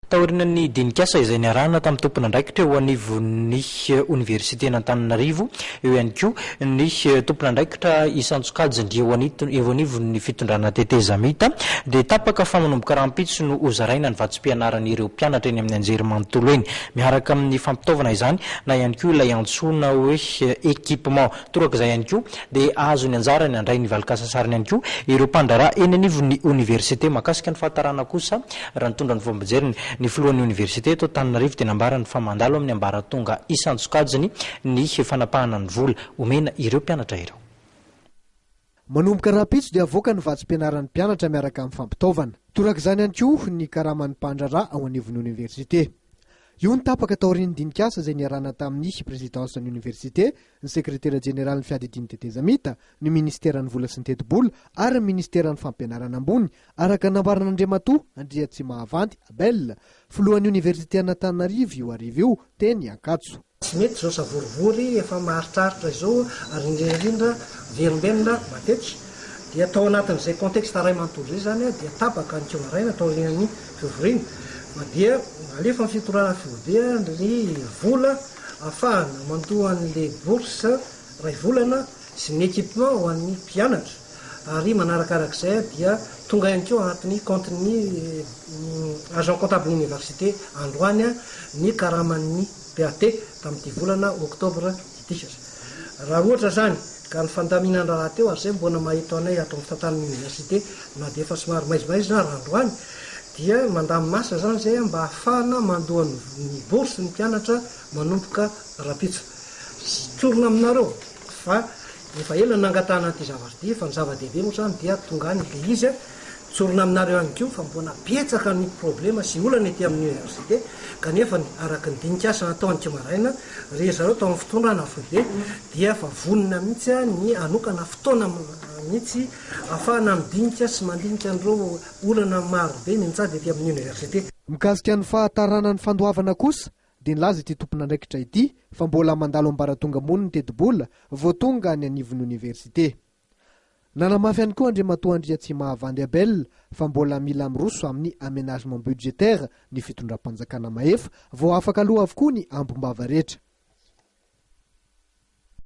taorinan'ny dinikasa izay niarahana tamin'ny tompon'andraikitra eo anivon'ny université n'Antananarivo, eo ihany koa ny tompon'andraikitra isantsokajy eo anivon'ny fitondrana tetezamita dia tapaka famanomboka rahampitso no ozaraina ny vatsim-pianaran'ireo mpianatra eny amin'ny anjery manontolo eny miaraka amin'ny fampitaovana izany na ihany koa ilay antsoina hoe équipement torak'izay ihany koa dia azo ny anjara ny andray ny valikasasariny ihany koa ireo mpandrara eny anivon'ny université makasika ny fahatarana kosa raha nitondra ny fombajeriny ny filohan'ny université eto Antananarivo dia nambara ny famandalo amin'ny ambaratonga isantsokajiny ny fanapahana ny vola omena ireo mpianatra ireo. Manomboka rahampitso dia avoaka ny vatsim-pianaran'ny mpianatra miaraka amin'ny fampitaovana. Torak'izany ihany koa ny karaman'ny mpandrara ao anivon'ny université. Io ny tapaka taorian'ny dinikasa izay niarahana tamin'ny présidensan'ny université, ny sekretera jeneraly ny fiadidiany tetezamita, ny ministeran'ny vola sy ny teti-bola ary ny ministeran'ny fampianarana ambony araka nambaran'Andriamatoa Andriatsimahavanty Abel, filohan'ny université Antananarivo io arivo io teny Ankatso. Tsy mety zao savorivory efa maharitraritra izao ary indrindra verimbenina matetika dia atao anatin'izay contexte ray manontolo izay zany dia tapaka ny komaraina atao amin'ny fivoriana dia alefa ny fitorana fivodia ny vola ahafahana mandohan'le bourse ray volana sy ny équipement ho an'ny mpianatra ary manarakarak'izay dia tonga ihany keo anatin'ny compten'ny agent comptable université Androany ny karaman'ny PAT tamin'ity volana oktobra ity. Raha ohatra zany ka ny fandaminana raha teo ary zay mbona mahito anay ato amin'ny tantan'ny université na dia efa somary maizimaizy na Androany dia mandamy masa zany zay mba ahafahana mandoha ny bourse ny mpianatra manomboka rapitso. Tsorona aminareo fa efa ela nangatana ty zavatra fa ny zava-dehibe moa zany dia tonga any dia izy tsorona aminareo ihany koa fa mbona betsaka ny problema sy olana ety amin'ny université kanefa araka ny dinikasa natao ny komaraina rehefa zareo tao amin'ny fitondrana fode dia fa vonina mihitsy ny anokana fotoana mihitsy ahafahana midinika sy mandinika an'ireo olana marobe mintsady ety amin'ny université. Mikasika ny fahataranan'ny fandoavana kosa dia nilaza ity tompon'andraikitra ity fa mbola mandalo ambaratonga ambony ny teti-bola vao tonga ny anivon'ny université. Nanamafy ihany koa Andriamatoa Andriatsimahavanty Abel fa mbola mila miroso amin'ny aménagement budgétaire ny fitondram-panjakana mahefa vao afaka aloha avokoa ny ambombava rehetra.